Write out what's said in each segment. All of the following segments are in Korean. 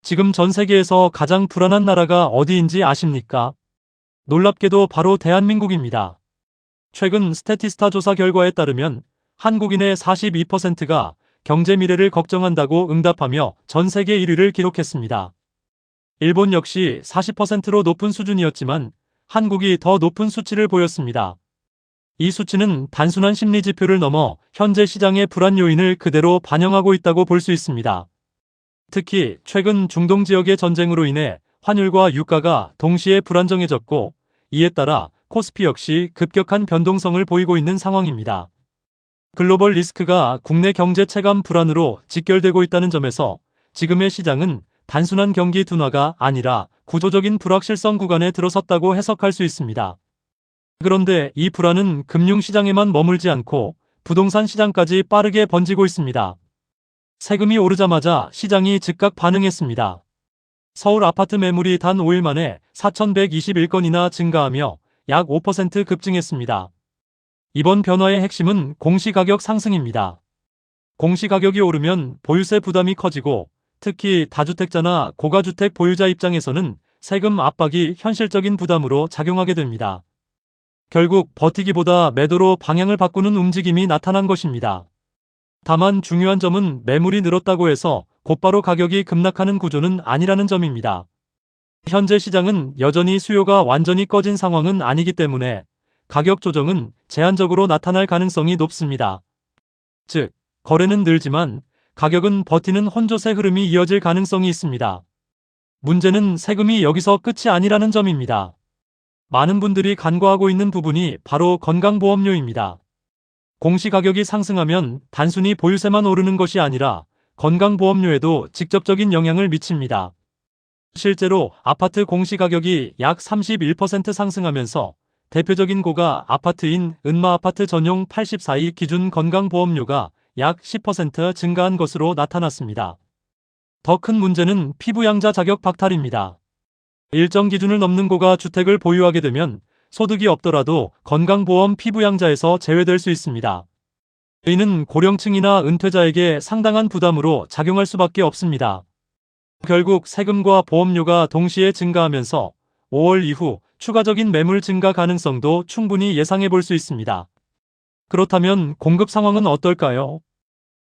지금 전 세계에서 가장 불안한 나라가 어디인지 아십니까? 놀랍게도 바로 대한민국입니다. 최근 스태티스타 조사 결과에 따르면 한국인의 42%가 경제 미래를 걱정한다고 응답하며 전 세계 1위를 기록했습니다. 일본 역시 40%로 높은 수준이었지만 한국이 더 높은 수치를 보였습니다. 이 수치는 단순한 심리 지표를 넘어 현재 시장의 불안 요인을 그대로 반영하고 있다고 볼 수 있습니다. 특히 최근 중동 지역의 전쟁으로 인해 환율과 유가가 동시에 불안정해졌고, 이에 따라 코스피 역시 급격한 변동성을 보이고 있는 상황입니다. 글로벌 리스크가 국내 경제 체감 불안으로 직결되고 있다는 점에서 지금의 시장은 단순한 경기 둔화가 아니라 구조적인 불확실성 구간에 들어섰다고 해석할 수 있습니다. 그런데 이 불안은 금융시장에만 머물지 않고 부동산 시장까지 빠르게 번지고 있습니다. 세금이 오르자마자 시장이 즉각 반응했습니다. 서울 아파트 매물이 단 5일 만에 4,121건이나 증가하며 약 5% 급증했습니다. 이번 변화의 핵심은 공시가격 상승입니다. 공시가격이 오르면 보유세 부담이 커지고, 특히 다주택자나 고가주택 보유자 입장에서는 세금 압박이 현실적인 부담으로 작용하게 됩니다. 결국 버티기보다 매도로 방향을 바꾸는 움직임이 나타난 것입니다. 다만 중요한 점은 매물이 늘었다고 해서 곧바로 가격이 급락하는 구조는 아니라는 점입니다. 현재 시장은 여전히 수요가 완전히 꺼진 상황은 아니기 때문에 가격 조정은 제한적으로 나타날 가능성이 높습니다. 즉, 거래는 늘지만 가격은 버티는 혼조세 흐름이 이어질 가능성이 있습니다. 문제는 세금이 여기서 끝이 아니라는 점입니다. 많은 분들이 간과하고 있는 부분이 바로 건강보험료입니다. 공시가격이 상승하면 단순히 보유세만 오르는 것이 아니라 건강보험료에도 직접적인 영향을 미칩니다. 실제로 아파트 공시가격이 약 31% 상승하면서 대표적인 고가 아파트인 은마아파트 전용 84이 기준 건강보험료가 약 10% 증가한 것으로 나타났습니다. 더 큰 문제는 피부양자 자격 박탈입니다. 일정 기준을 넘는 고가 주택을 보유하게 되면 소득이 없더라도 건강보험 피부양자에서 제외될 수 있습니다. 이는 고령층이나 은퇴자에게 상당한 부담으로 작용할 수밖에 없습니다. 결국 세금과 보험료가 동시에 증가하면서 5월 이후 추가적인 매물 증가 가능성도 충분히 예상해 볼 수 있습니다. 그렇다면 공급 상황은 어떨까요?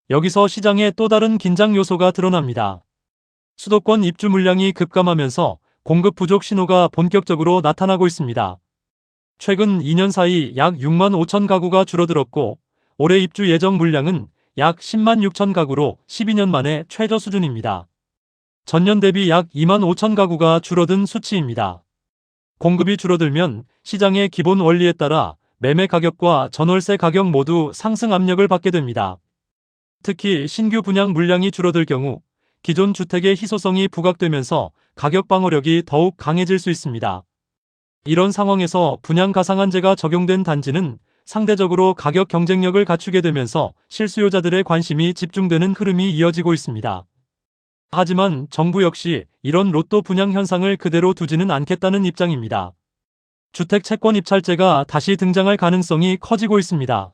여기서 시장의 또 다른 긴장 요소가 드러납니다. 수도권 입주 물량이 급감하면서 공급 부족 신호가 본격적으로 나타나고 있습니다. 최근 2년 사이 약 6만 5천 가구가 줄어들었고, 올해 입주 예정 물량은 약 10만 6천 가구로 12년 만에 최저 수준입니다. 전년 대비 약 2만 5천 가구가 줄어든 수치입니다. 공급이 줄어들면 시장의 기본 원리에 따라 매매 가격과 전월세 가격 모두 상승 압력을 받게 됩니다. 특히 신규 분양 물량이 줄어들 경우 기존 주택의 희소성이 부각되면서 가격 방어력이 더욱 강해질 수 있습니다. 이런 상황에서 분양 가상한제가 적용된 단지는 상대적으로 가격 경쟁력을 갖추게 되면서 실수요자들의 관심이 집중되는 흐름이 이어지고 있습니다. 하지만 정부 역시 이런 로또 분양 현상을 그대로 두지는 않겠다는 입장입니다. 주택 채권 입찰제가 다시 등장할 가능성이 커지고 있습니다.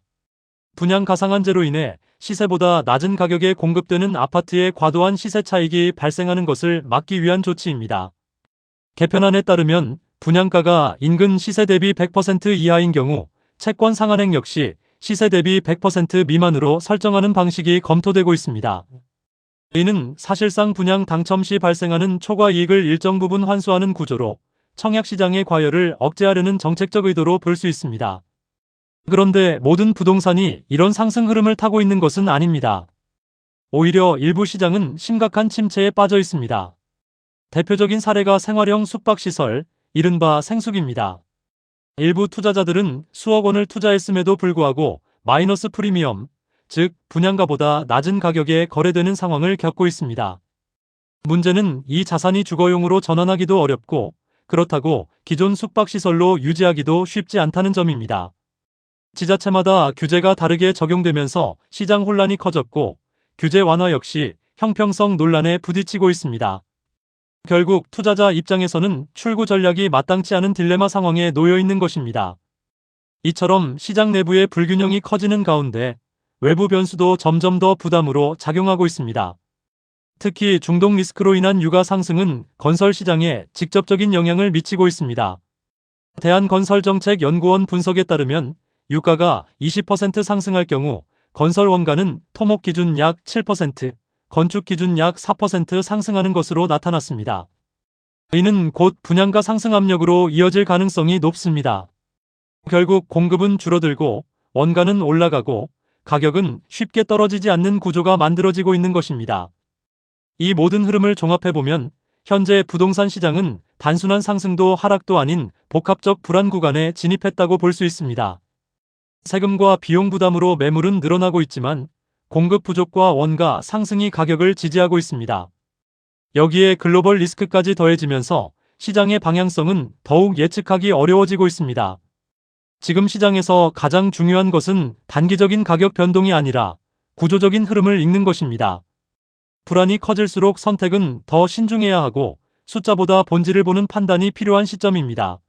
분양 가상한제로 인해 시세보다 낮은 가격에 공급되는 아파트의 과도한 시세 차익이 발생하는 것을 막기 위한 조치입니다. 개편안에 따르면 분양가가 인근 시세 대비 100% 이하인 경우 채권 상한액 역시 시세 대비 100% 미만으로 설정하는 방식이 검토되고 있습니다. 이는 사실상 분양 당첨 시 발생하는 초과 이익을 일정 부분 환수하는 구조로 청약시장의 과열을 억제하려는 정책적 의도로 볼 수 있습니다. 그런데 모든 부동산이 이런 상승 흐름을 타고 있는 것은 아닙니다. 오히려 일부 시장은 심각한 침체에 빠져 있습니다. 대표적인 사례가 생활형 숙박시설, 이른바 생숙입니다. 일부 투자자들은 수억 원을 투자했음에도 불구하고 마이너스 프리미엄, 즉 분양가보다 낮은 가격에 거래되는 상황을 겪고 있습니다. 문제는 이 자산이 주거용으로 전환하기도 어렵고, 그렇다고 기존 숙박시설로 유지하기도 쉽지 않다는 점입니다. 지자체마다 규제가 다르게 적용되면서 시장 혼란이 커졌고, 규제 완화 역시 형평성 논란에 부딪히고 있습니다. 결국 투자자 입장에서는 출구 전략이 마땅치 않은 딜레마 상황에 놓여 있는 것입니다. 이처럼 시장 내부의 불균형이 커지는 가운데 외부 변수도 점점 더 부담으로 작용하고 있습니다. 특히 중동 리스크로 인한 유가 상승은 건설 시장에 직접적인 영향을 미치고 있습니다. 대한건설정책연구원 분석에 따르면 유가가 20% 상승할 경우 건설 원가는 토목 기준 약 7%, 건축 기준 약 4% 상승하는 것으로 나타났습니다. 이는 곧 분양가 상승 압력으로 이어질 가능성이 높습니다. 결국 공급은 줄어들고 원가는 올라가고 가격은 쉽게 떨어지지 않는 구조가 만들어지고 있는 것입니다. 이 모든 흐름을 종합해보면 현재 부동산 시장은 단순한 상승도 하락도 아닌 복합적 불안 구간에 진입했다고 볼 수 있습니다. 세금과 비용 부담으로 매물은 늘어나고 있지만 공급 부족과 원가 상승이 가격을 지지하고 있습니다. 여기에 글로벌 리스크까지 더해지면서 시장의 방향성은 더욱 예측하기 어려워지고 있습니다. 지금 시장에서 가장 중요한 것은 단기적인 가격 변동이 아니라 구조적인 흐름을 읽는 것입니다. 불안이 커질수록 선택은 더 신중해야 하고 숫자보다 본질을 보는 판단이 필요한 시점입니다.